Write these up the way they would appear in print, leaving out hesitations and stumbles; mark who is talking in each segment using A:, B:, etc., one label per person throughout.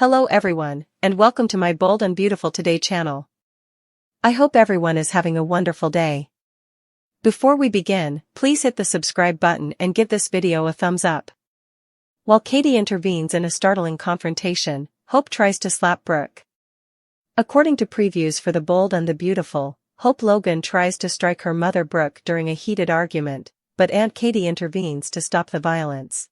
A: Hello everyone, and welcome to my Bold and Beautiful Today channel. I hope everyone is having a wonderful day. Before we begin, please hit the subscribe button and give this video a thumbs up. While Katie intervenes in a startling confrontation, Hope tries to slap Brooke. According to previews for The Bold and the Beautiful, Hope Logan tries to strike her mother Brooke during a heated argument, but Aunt Katie intervenes to stop the violence.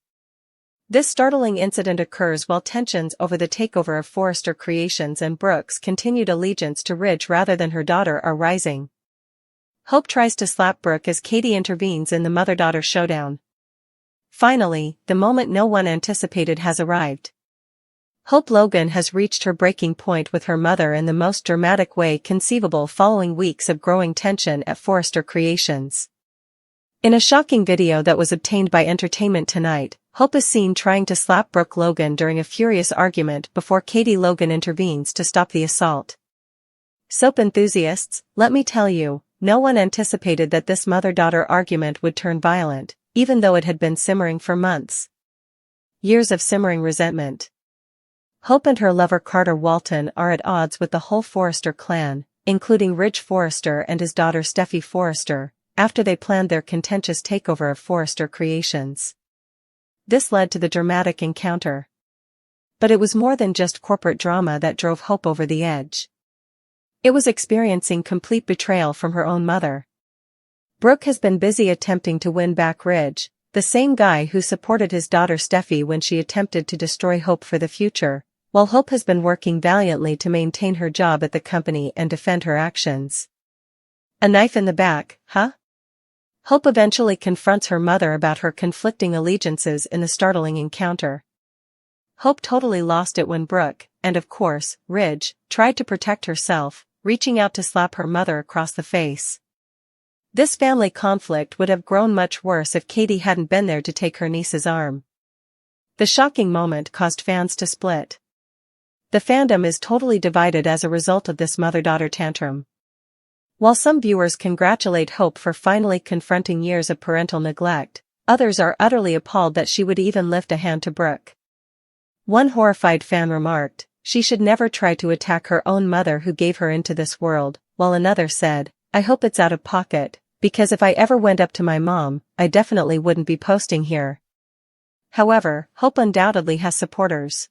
A: This startling incident occurs while tensions over the takeover of Forrester Creations and Brooke's continued allegiance to Ridge rather than her daughter are rising. Hope tries to slap Brooke as Katie intervenes in the mother-daughter showdown. Finally, the moment no one anticipated has arrived. Hope Logan has reached her breaking point with her mother in the most dramatic way conceivable following weeks of growing tension at Forrester Creations. In a shocking video that was obtained by Entertainment Tonight, Hope is seen trying to slap Brooke Logan during a furious argument before Katie Logan intervenes to stop the assault. Soap enthusiasts, let me tell you, no one anticipated that this mother-daughter argument would turn violent, even though it had been simmering for months. Years of simmering resentment. Hope and her lover Carter Walton are at odds with the whole Forrester clan, including Ridge Forrester and his daughter Steffi Forrester, after they planned their contentious takeover of Forrester Creations. This led to the dramatic encounter. But it was more than just corporate drama that drove Hope over the edge. It was experiencing complete betrayal from her own mother. Brooke has been busy attempting to win back Ridge, the same guy who supported his daughter Steffi when she attempted to destroy Hope for the future, while Hope has been working valiantly to maintain her job at the company and defend her actions. A knife in the back, huh? Hope eventually confronts her mother about her conflicting allegiances in the startling encounter. Hope totally lost it when Brooke, and of course, Ridge, tried to protect herself, reaching out to slap her mother across the face. This family conflict would have grown much worse if Katie hadn't been there to take her niece's arm. The shocking moment caused fans to split. The fandom is totally divided as a result of this mother-daughter tantrum. While some viewers congratulate Hope for finally confronting years of parental neglect, others are utterly appalled that she would even lift a hand to Brooke. One horrified fan remarked, "She should never try to attack her own mother who gave her into this world," while another said, "I hope it's out of pocket, because if I ever went up to my mom, I definitely wouldn't be posting here." However, Hope undoubtedly has supporters.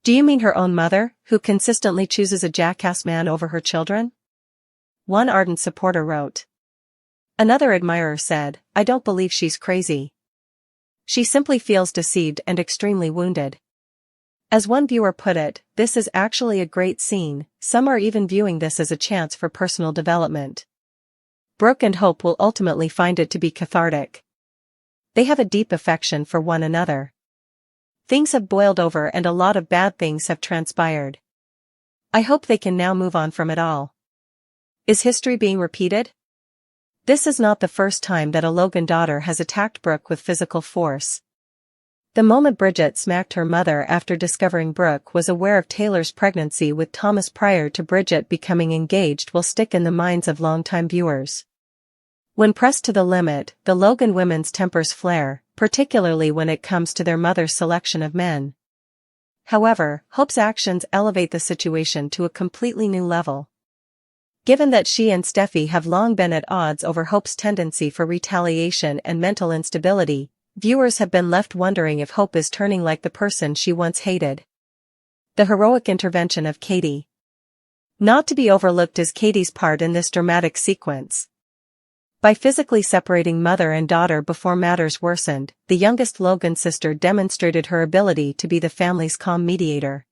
A: Do you mean her own mother, who consistently chooses a jackass man over her children? One ardent supporter wrote. Another admirer said, "I don't believe she's crazy. She simply feels deceived and extremely wounded." As one viewer put it, "This is actually a great scene, some are even viewing this as a chance for personal development." Brooke and Hope will ultimately find it to be cathartic. They have a deep affection for one another. Things have boiled over and a lot of bad things have transpired. I hope they can now move on from it all. Is history being repeated? This is not the first time that a Logan daughter has attacked Brooke with physical force. The moment Bridget smacked her mother after discovering Brooke was aware of Taylor's pregnancy with Thomas prior to Bridget becoming engaged will stick in the minds of longtime viewers. When pressed to the limit, the Logan women's tempers flare, particularly when it comes to their mother's selection of men. However, Hope's actions elevate the situation to a completely new level. Given that she and Steffi have long been at odds over Hope's tendency for retaliation and mental instability, viewers have been left wondering if Hope is turning like the person she once hated. The heroic intervention of Katie. Not to be overlooked is Katie's part in this dramatic sequence. By physically separating mother and daughter before matters worsened, the youngest Logan sister demonstrated her ability to be the family's calm mediator.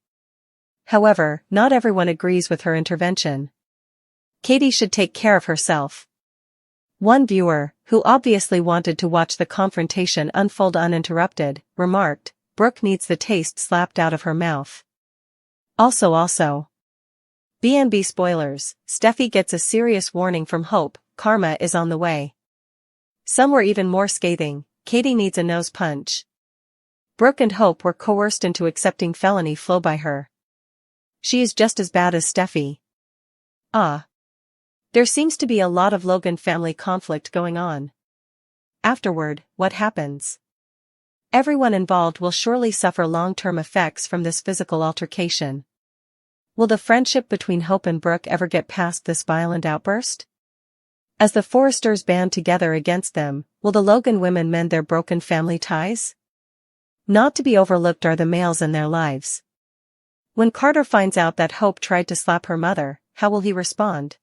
A: However, not everyone agrees with her intervention. Katie should take care of herself. One viewer, who obviously wanted to watch the confrontation unfold uninterrupted, remarked, "Brooke needs the taste slapped out of her mouth." Also. B&B spoilers, Steffi gets a serious warning from Hope, karma is on the way. Some were even more scathing, Katie needs a nose punch. Brooke and Hope were coerced into accepting felony flow by her. She is just as bad as Steffi. There seems to be a lot of Logan family conflict going on. Afterward, what happens? Everyone involved will surely suffer long-term effects from this physical altercation. Will the friendship between Hope and Brooke ever get past this violent outburst? As the Forresters band together against them, will the Logan women mend their broken family ties? Not to be overlooked are the males in their lives. When Carter finds out that Hope tried to slap her mother, how will he respond?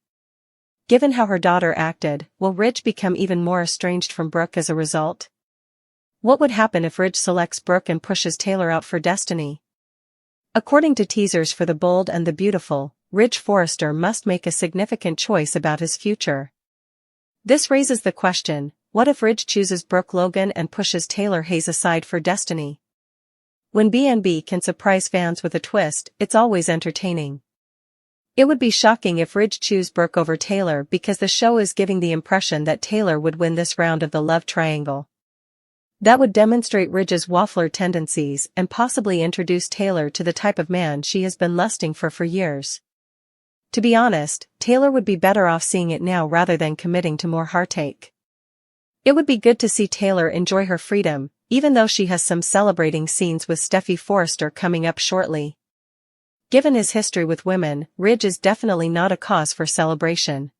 A: Given how her daughter acted, will Ridge become even more estranged from Brooke as a result? What would happen if Ridge selects Brooke and pushes Taylor out for Destiny? According to teasers for The Bold and the Beautiful, Ridge Forrester must make a significant choice about his future. This raises the question, what if Ridge chooses Brooke Logan and pushes Taylor Hayes aside for Destiny? When B&B can surprise fans with a twist, it's always entertaining. It would be shocking if Ridge chose Brooke over Taylor because the show is giving the impression that Taylor would win this round of the love triangle. That would demonstrate Ridge's waffler tendencies and possibly introduce Taylor to the type of man she has been lusting for years. To be honest, Taylor would be better off seeing it now rather than committing to more heartache. It would be good to see Taylor enjoy her freedom, even though she has some celebrating scenes with Steffy Forrester coming up shortly. Given his history with women, Ridge is definitely not a cause for celebration.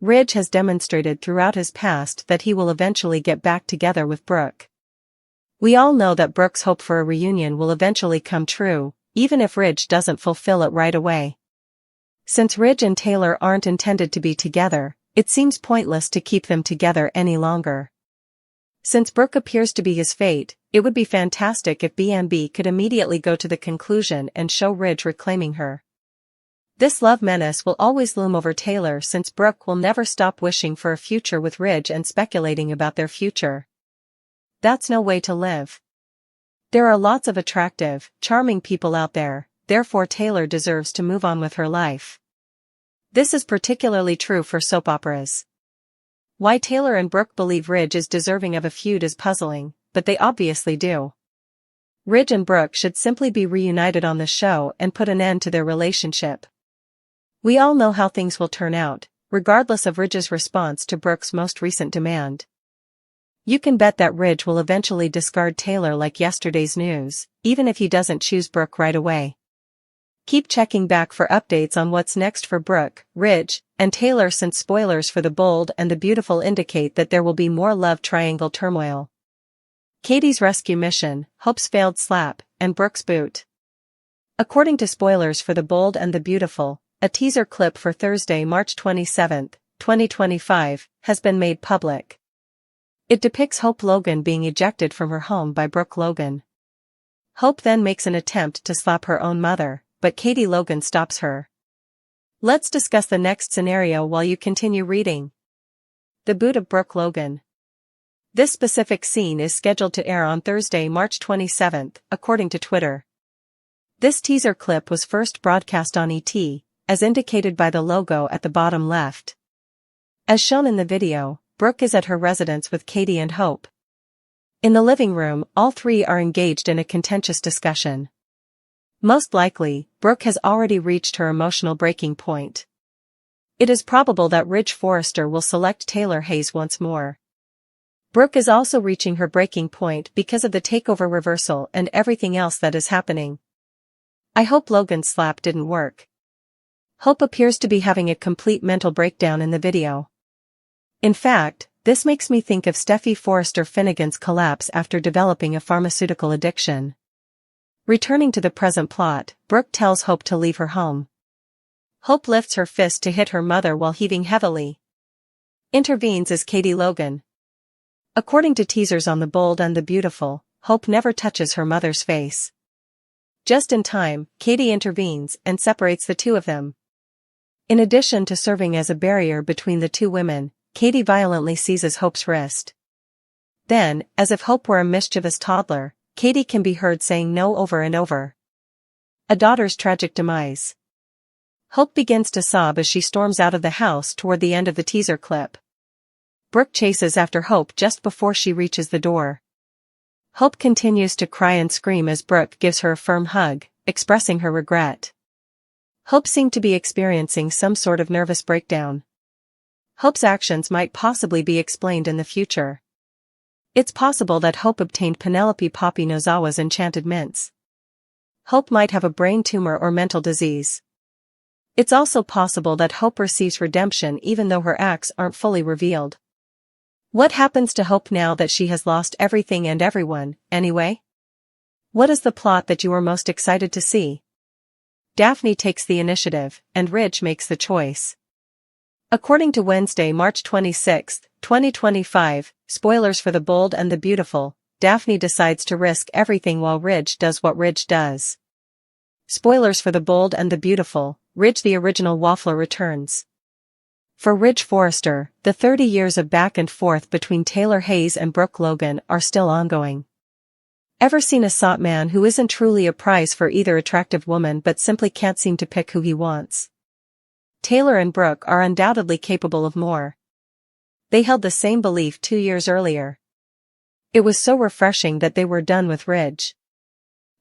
A: Ridge has demonstrated throughout his past that he will eventually get back together with Brooke. We all know that Brooke's hope for a reunion will eventually come true, even if Ridge doesn't fulfill it right away. Since Ridge and Taylor aren't intended to be together, it seems pointless to keep them together any longer. Since Brooke appears to be his fate, it would be fantastic if B&B could immediately go to the conclusion and show Ridge reclaiming her. This love menace will always loom over Taylor since Brooke will never stop wishing for a future with Ridge and speculating about their future. That's no way to live. There are lots of attractive, charming people out there, therefore Taylor deserves to move on with her life. This is particularly true for soap operas. Why Taylor and Brooke believe Ridge is deserving of a feud is puzzling, but they obviously do. Ridge and Brooke should simply be reunited on the show and put an end to their relationship. We all know how things will turn out, regardless of Ridge's response to Brooke's most recent demand. You can bet that Ridge will eventually discard Taylor like yesterday's news, even if he doesn't choose Brooke right away. Keep checking back for updates on what's next for Brooke, Ridge, and Taylor since spoilers for The Bold and the Beautiful indicate that there will be more love triangle turmoil. Katie's rescue mission, Hope's failed slap, and Brooke's boot. According to spoilers for The Bold and the Beautiful, a teaser clip for Thursday, March 27, 2025, has been made public. It depicts Hope Logan being ejected from her home by Brooke Logan. Hope then makes an attempt to slap her own mother, but Katie Logan stops her. Let's discuss the next scenario while you continue reading. The boot of Brooke Logan. This specific scene is scheduled to air on Thursday, March 27, according to Twitter. This teaser clip was first broadcast on ET, as indicated by the logo at the bottom left. As shown in the video, Brooke is at her residence with Katie and Hope. In the living room, all three are engaged in a contentious discussion. Most likely, Brooke has already reached her emotional breaking point. It is probable that Ridge Forrester will select Taylor Hayes once more. Brooke is also reaching her breaking point because of the takeover reversal and everything else that is happening. I hope Logan's slap didn't work. Hope appears to be having a complete mental breakdown in the video. In fact, this makes me think of Steffy Forrester Finnegan's collapse after developing a pharmaceutical addiction. Returning to the present plot, Brooke tells Hope to leave her home. Hope lifts her fist to hit her mother while heaving heavily. Intervenes is Katie Logan. According to teasers on The Bold and the Beautiful, Hope never touches her mother's face. Just in time, Katie intervenes and separates the two of them. In addition to serving as a barrier between the two women, Katie violently seizes Hope's wrist. Then, as if Hope were a mischievous toddler, Katie can be heard saying no over and over. A daughter's tragic demise. Hope begins to sob as she storms out of the house toward the end of the teaser clip. Brooke chases after Hope just before she reaches the door. Hope continues to cry and scream as Brooke gives her a firm hug, expressing her regret. Hope seemed to be experiencing some sort of nervous breakdown. Hope's actions might possibly be explained in the future. It's possible that Hope obtained Penelope Poppy Nozawa's enchanted mints. Hope might have a brain tumor or mental disease. It's also possible that Hope receives redemption even though her acts aren't fully revealed. What happens to Hope now that she has lost everything and everyone, anyway? What is the plot that you are most excited to see? Daphne takes the initiative, and Ridge makes the choice. According to Wednesday, March 26, 2025, spoilers for The Bold and the Beautiful, Daphne decides to risk everything while Ridge does what Ridge does. Spoilers for The Bold and the Beautiful, Ridge the original waffler returns. For Ridge Forrester, the 30 years of back and forth between Taylor Hayes and Brooke Logan are still ongoing. Ever seen a sought man who isn't truly a prize for either attractive woman but simply can't seem to pick who he wants? Taylor and Brooke are undoubtedly capable of more. They held the same belief 2 years earlier. It was so refreshing that they were done with Ridge.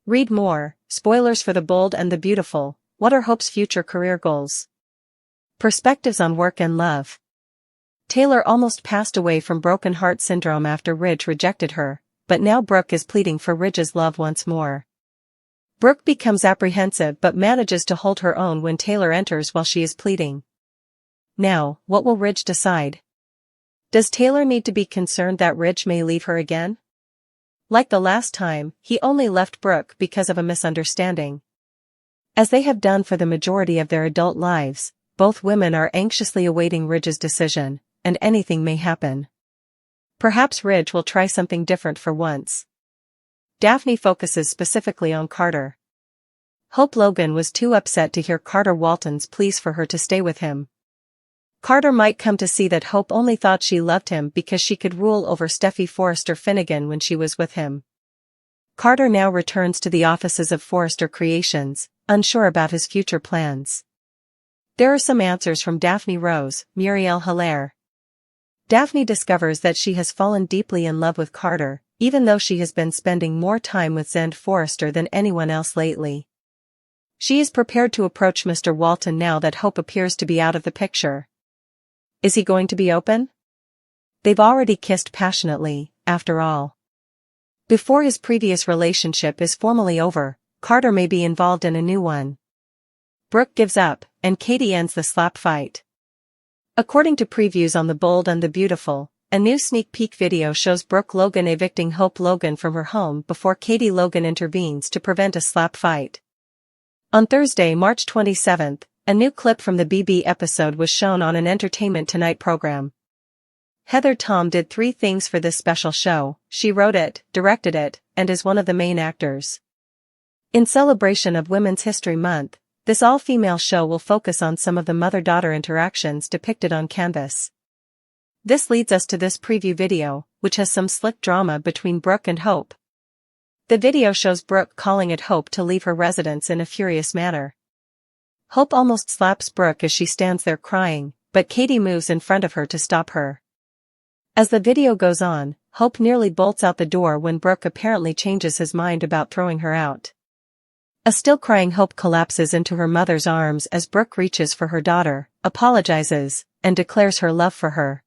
A: Read more, spoilers for The Bold and the Beautiful, what are Hope's future career goals? Perspectives on work and love. Taylor almost passed away from broken heart syndrome after Ridge rejected her, but now Brooke is pleading for Ridge's love once more. Brooke becomes apprehensive but manages to hold her own when Taylor enters while she is pleading. Now, what will Ridge decide? Does Taylor need to be concerned that Ridge may leave her again? Like the last time, he only left Brooke because of a misunderstanding. As they have done for the majority of their adult lives, both women are anxiously awaiting Ridge's decision, and anything may happen. Perhaps Ridge will try something different for once. Daphne focuses specifically on Carter. Hope Logan was too upset to hear Carter Walton's pleas for her to stay with him. Carter might come to see that Hope only thought she loved him because she could rule over Steffi Forrester Finnegan when she was with him. Carter now returns to the offices of Forrester Creations, unsure about his future plans. There are some answers from Daphne Rose, Muriel Hilaire. Daphne discovers that she has fallen deeply in love with Carter, even though she has been spending more time with Zend Forrester than anyone else lately. She is prepared to approach Mr. Walton now that Hope appears to be out of the picture. Is he going to be open? They've already kissed passionately, after all. Before his previous relationship is formally over, Carter may be involved in a new one. Brooke gives up, and Katie ends the slap fight. According to previews on The Bold and the Beautiful, a new sneak peek video shows Brooke Logan evicting Hope Logan from her home before Katie Logan intervenes to prevent a slap fight. On Thursday, March 27, a new clip from the BB episode was shown on an Entertainment Tonight program. Heather Tom did 3 things for this special show. She wrote it, directed it, and is one of the main actors. In celebration of Women's History Month, this all-female show will focus on some of the mother-daughter interactions depicted on canvas. This leads us to this preview video, which has some slick drama between Brooke and Hope. The video shows Brooke calling at Hope to leave her residence in a furious manner. Hope almost slaps Brooke as she stands there crying, but Katie moves in front of her to stop her. As the video goes on, Hope nearly bolts out the door when Brooke apparently changes his mind about throwing her out. A still crying Hope collapses into her mother's arms as Brooke reaches for her daughter, apologizes, and declares her love for her.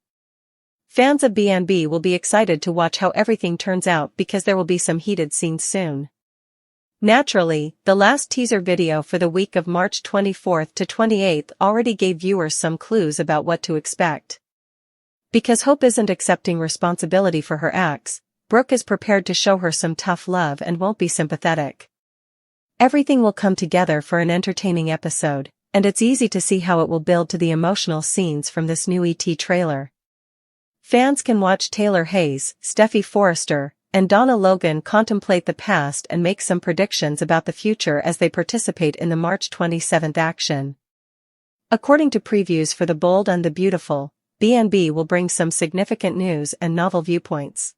A: Fans of B&B will be excited to watch how everything turns out because there will be some heated scenes soon. Naturally, the last teaser video for the week of March 24th to 28th already gave viewers some clues about what to expect. Because Hope isn't accepting responsibility for her acts, Brooke is prepared to show her some tough love and won't be sympathetic. Everything will come together for an entertaining episode, and it's easy to see how it will build to the emotional scenes from this new ET trailer. Fans can watch Taylor Hayes, Steffi Forrester, and Donna Logan contemplate the past and make some predictions about the future as they participate in the March 27th action. According to previews for The Bold and the Beautiful, B&B will bring some significant news and novel viewpoints.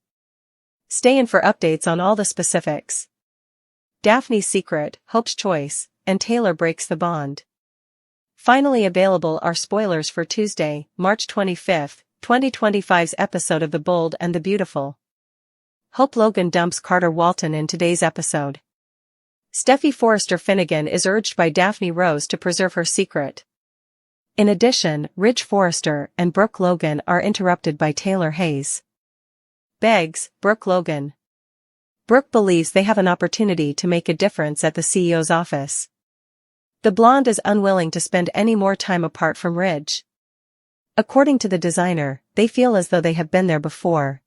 A: Stay in for updates on all the specifics. Daphne's secret, Hope's choice, and Taylor breaks the bond. Finally available are spoilers for Tuesday, March 25th, 2025's episode of The Bold and the Beautiful. Hope Logan dumps Carter Walton in today's episode. Steffi Forrester Finnegan is urged by Daphne Rose to preserve her secret. In addition, Ridge Forrester and Brooke Logan are interrupted by Taylor Hayes. begs Brooke Logan. Brooke believes they have an opportunity to make a difference at the CEO's office. The blonde is unwilling to spend any more time apart from Ridge. According to the designer, they feel as though they have been there before.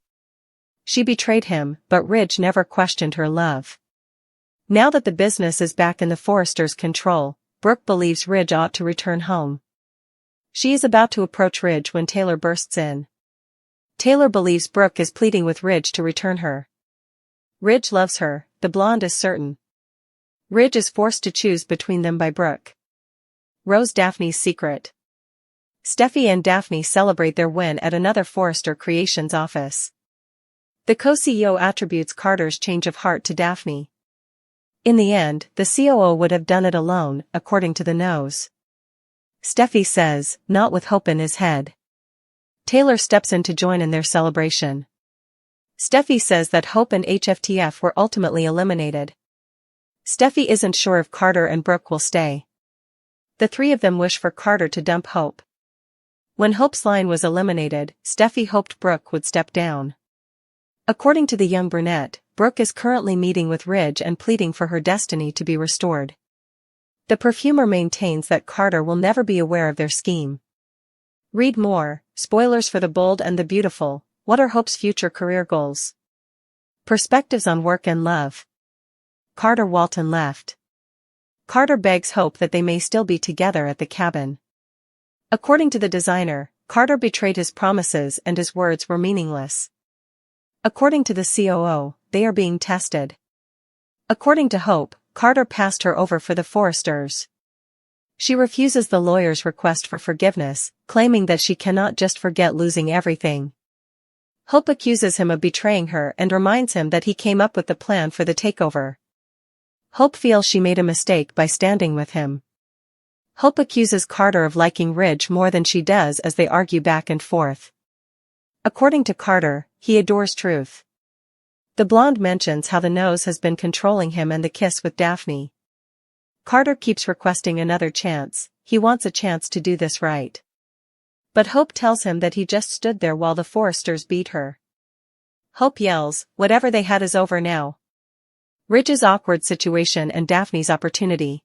A: She betrayed him, but Ridge never questioned her love. Now that the business is back in the Forresters' control, Brooke believes Ridge ought to return home. She is about to approach Ridge when Taylor bursts in. Taylor believes Brooke is pleading with Ridge to return her. Ridge loves her, the blonde is certain. Ridge is forced to choose between them by Brooke. Rose Daphne's secret. Steffi and Daphne celebrate their win at another Forrester Creations office. The co-CEO attributes Carter's change of heart to Daphne. In the end, the COO would have done it alone, according to the nose. Steffi says, not with hope in his head. Taylor steps in to join in their celebration. Steffi says that Hope and HFTF were ultimately eliminated. Steffi isn't sure if Carter and Brooke will stay. The three of them wish for Carter to dump Hope. When Hope's line was eliminated, Steffi hoped Brooke would step down. According to the young brunette, Brooke is currently meeting with Ridge and pleading for her destiny to be restored. The perfumer maintains that Carter will never be aware of their scheme. Read more, spoilers for The Bold and the Beautiful. What are Hope's future career goals? Perspectives on work and love. Carter Walton left. Carter begs Hope that they may still be together at the cabin. According to the designer, Carter betrayed his promises and his words were meaningless. According to the COO, they are being tested. According to Hope, Carter passed her over for the Forresters. She refuses the lawyer's request for forgiveness, claiming that she cannot just forget losing everything. Hope accuses him of betraying her and reminds him that he came up with the plan for the takeover. Hope feels she made a mistake by standing with him. Hope accuses Carter of liking Ridge more than she does as they argue back and forth. According to Carter, he adores truth. The blonde mentions how the nose has been controlling him and the kiss with Daphne. Carter keeps requesting another chance, he wants a chance to do this right. But Hope tells him that he just stood there while the Forresters beat her. Hope yells, whatever they had is over now. Ridge's awkward situation and Daphne's opportunity.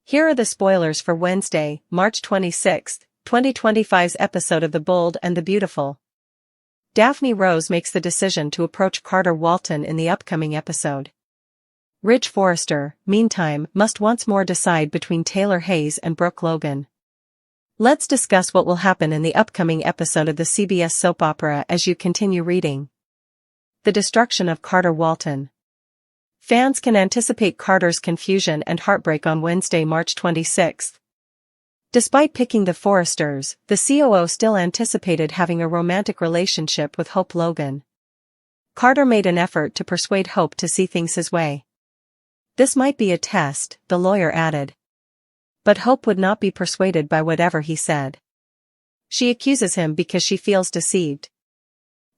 A: Here are the spoilers for Wednesday, March 26, 2025's episode of The Bold and the Beautiful. Daphne Rose makes the decision to approach Carter Walton in the upcoming episode. Ridge Forrester, meantime, must once more decide between Taylor Hayes and Brooke Logan. Let's discuss what will happen in the upcoming episode of the CBS soap opera as you continue reading. The destruction of Carter Walton. Fans can anticipate Carter's confusion and heartbreak on Wednesday, March 26. Despite picking the Forresters, the COO still anticipated having a romantic relationship with Hope Logan. Carter made an effort to persuade Hope to see things his way. This might be a test, the lawyer added. But Hope would not be persuaded by whatever he said. She accuses him because she feels deceived.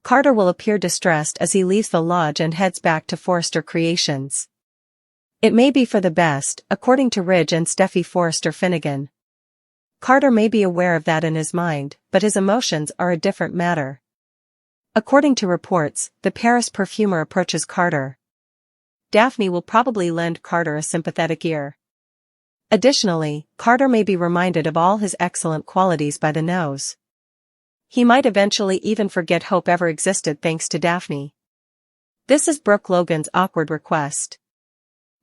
A: Carter will appear distressed as he leaves the lodge and heads back to Forrester Creations. It may be for the best, according to Ridge and Steffi Forrester Finnegan. Carter may be aware of that in his mind, but his emotions are a different matter. According to reports, the Paris perfumer approaches Carter. Daphne will probably lend Carter a sympathetic ear. Additionally, Carter may be reminded of all his excellent qualities by the nose. He might eventually even forget Hope ever existed thanks to Daphne. This is Brooke Logan's awkward request.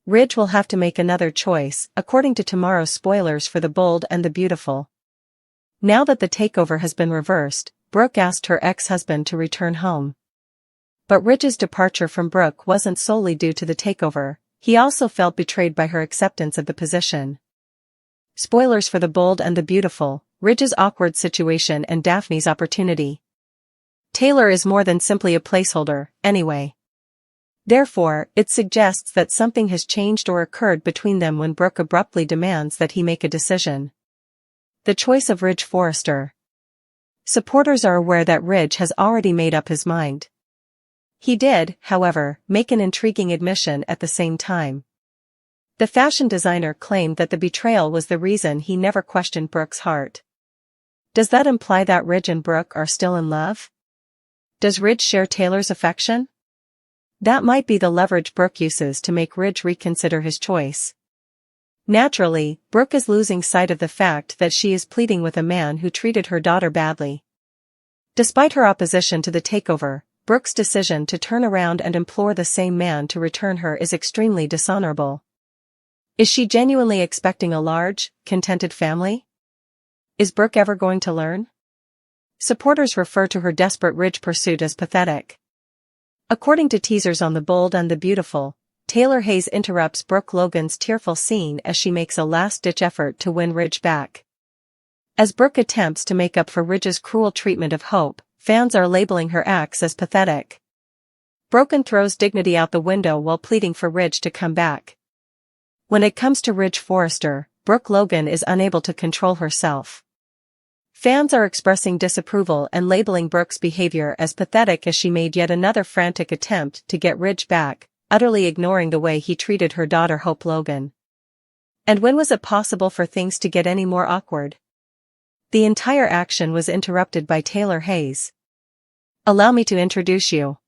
A: Ridge will have to make another choice, according to tomorrow's spoilers for The Bold and the Beautiful. Now that the takeover has been reversed, Brooke asked her ex-husband to return home. But Ridge's departure from Brooke wasn't solely due to the takeover, he also felt betrayed by her acceptance of the position. Spoilers for The Bold and the Beautiful, Ridge's awkward situation and Daphne's opportunity. Taylor is more than simply a placeholder, anyway. Therefore, it suggests that something has changed or occurred between them when Brooke abruptly demands that he make a decision. The choice of Ridge Forrester. Supporters are aware that Ridge has already made up his mind. He did, however, make an intriguing admission at the same time. The fashion designer claimed that the betrayal was the reason he never questioned Brooke's heart. Does that imply that Ridge and Brooke are still in love? Does Ridge share Taylor's affection? That might be the leverage Brooke uses to make Ridge reconsider his choice. Naturally, Brooke is losing sight of the fact that she is pleading with a man who treated her daughter badly. Despite her opposition to the takeover, Brooke's decision to turn around and implore the same man to return her is extremely dishonorable. Is she genuinely expecting a large, contented family? Is Brooke ever going to learn? Supporters refer to her desperate Ridge pursuit as pathetic. According to teasers on The Bold and the Beautiful, Taylor Hayes interrupts Brooke Logan's tearful scene as she makes a last-ditch effort to win Ridge back. As Brooke attempts to make up for Ridge's cruel treatment of Hope, fans are labeling her acts as pathetic. Broken throws dignity out the window while pleading for Ridge to come back. When it comes to Ridge Forrester, Brooke Logan is unable to control herself. Fans are expressing disapproval and labeling Brooke's behavior as pathetic as she made yet another frantic attempt to get Ridge back, utterly ignoring the way he treated her daughter Hope Logan. And when was it possible for things to get any more awkward? The entire action was interrupted by Taylor Hayes. Allow me to introduce you.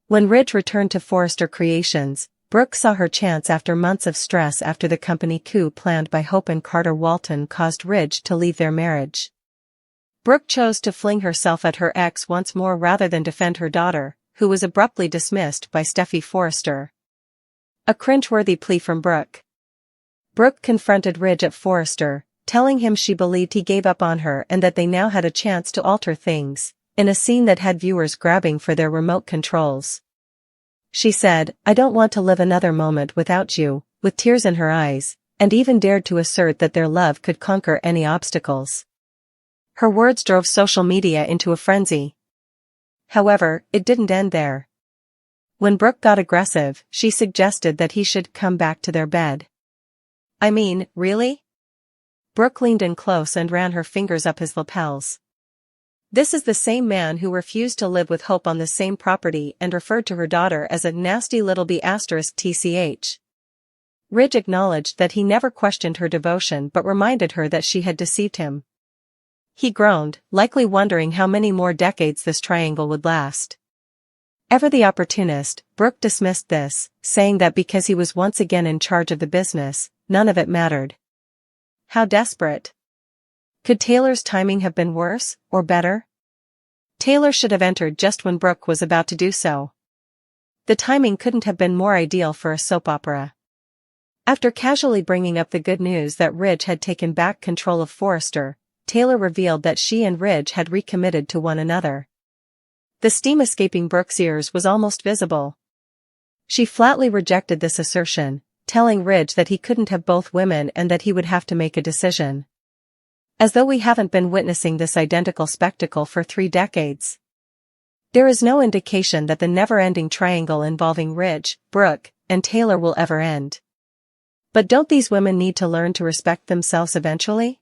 A: When Ridge returned to Forrester Creations, Brooke saw her chance after months of stress after the company coup planned by Hope and Carter Walton caused Ridge to leave their marriage. Brooke chose to fling herself at her ex once more rather than defend her daughter, who was abruptly dismissed by Steffi Forrester. A cringeworthy plea from Brooke. Brooke confronted Ridge at Forrester, telling him she believed he gave up on her and that they now had a chance to alter things, in a scene that had viewers grabbing for their remote controls. She said, "I don't want to live another moment without you," with tears in her eyes, and even dared to assert that their love could conquer any obstacles. Her words drove social media into a frenzy. However, it didn't end there. When Brooke got aggressive, she suggested that he should come back to their bed. "I mean, really?" Brooke leaned in close and ran her fingers up his lapels. This is the same man who refused to live with Hope on the same property and referred to her daughter as a nasty little b***tch. Ridge acknowledged that he never questioned her devotion but reminded her that she had deceived him. He groaned, likely wondering how many more decades this triangle would last. Ever the opportunist, Brooke dismissed this, saying that because he was once again in charge of the business, none of it mattered. How desperate. Could Taylor's timing have been worse, or better? Taylor should have entered just when Brooke was about to do so. The timing couldn't have been more ideal for a soap opera. After casually bringing up the good news that Ridge had taken back control of Forrester, Taylor revealed that she and Ridge had recommitted to one another. The steam escaping Brooke's ears was almost visible. She flatly rejected this assertion, telling Ridge that he couldn't have both women and that he would have to make a decision. As though we haven't been witnessing this identical spectacle for 3 decades. There is no indication that the never-ending triangle involving Ridge, Brooke, and Taylor will ever end. But don't these women need to learn to respect themselves eventually?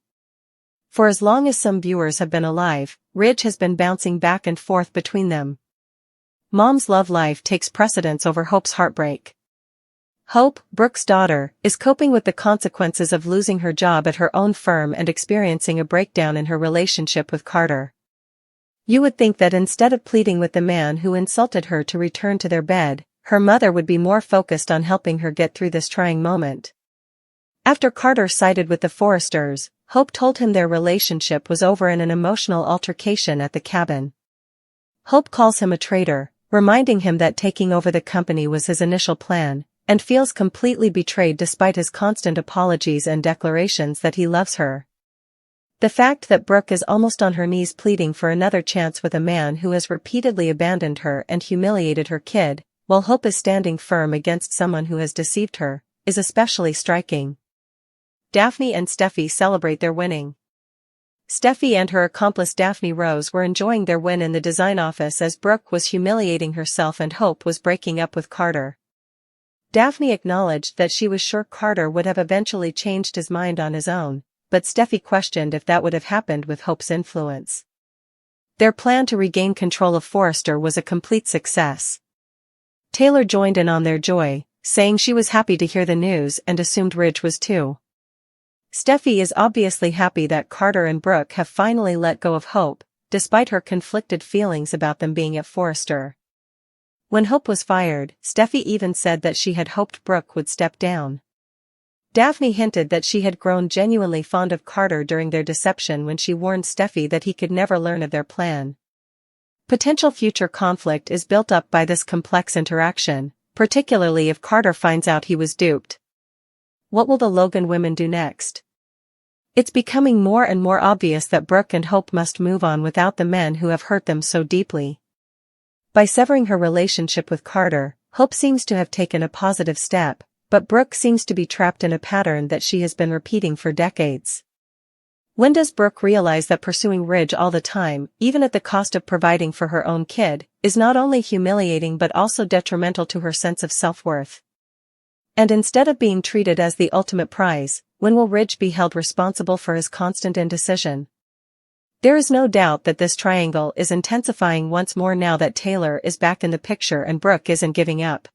A: For as long as some viewers have been alive, Ridge has been bouncing back and forth between them. Mom's love life takes precedence over Hope's heartbreak. Hope, Brooke's daughter, is coping with the consequences of losing her job at her own firm and experiencing a breakdown in her relationship with Carter. You would think that instead of pleading with the man who insulted her to return to their bed, her mother would be more focused on helping her get through this trying moment. After Carter sided with the Forresters, Hope told him their relationship was over in an emotional altercation at the cabin. Hope calls him a traitor, reminding him that taking over the company was his initial plan, and feels completely betrayed despite his constant apologies and declarations that he loves her. The fact that Brooke is almost on her knees pleading for another chance with a man who has repeatedly abandoned her and humiliated her kid, while Hope is standing firm against someone who has deceived her, is especially striking. Daphne and Steffi celebrate their winning. Steffi and her accomplice Daphne Rose were enjoying their win in the design office as Brooke was humiliating herself and Hope was breaking up with Carter. Daphne acknowledged that she was sure Carter would have eventually changed his mind on his own, but Steffi questioned if that would have happened with Hope's influence. Their plan to regain control of Forrester was a complete success. Taylor joined in on their joy, saying she was happy to hear the news and assumed Ridge was too. Steffi is obviously happy that Carter and Brooke have finally let go of Hope, despite her conflicted feelings about them being at Forrester. When Hope was fired, Steffi even said that she had hoped Brooke would step down. Daphne hinted that she had grown genuinely fond of Carter during their deception when she warned Steffi that he could never learn of their plan. Potential future conflict is built up by this complex interaction, particularly if Carter finds out he was duped. What will the Logan women do next? It's becoming more and more obvious that Brooke and Hope must move on without the men who have hurt them so deeply. By severing her relationship with Carter, Hope seems to have taken a positive step, but Brooke seems to be trapped in a pattern that she has been repeating for decades. When does Brooke realize that pursuing Ridge all the time, even at the cost of providing for her own kid, is not only humiliating but also detrimental to her sense of self-worth? And instead of being treated as the ultimate prize, when will Ridge be held responsible for his constant indecision? There is no doubt that this triangle is intensifying once more now that Taylor is back in the picture and Brooke isn't giving up.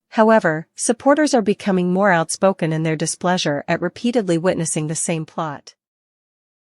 A: However, supporters are becoming more outspoken in their displeasure at repeatedly witnessing the same plot.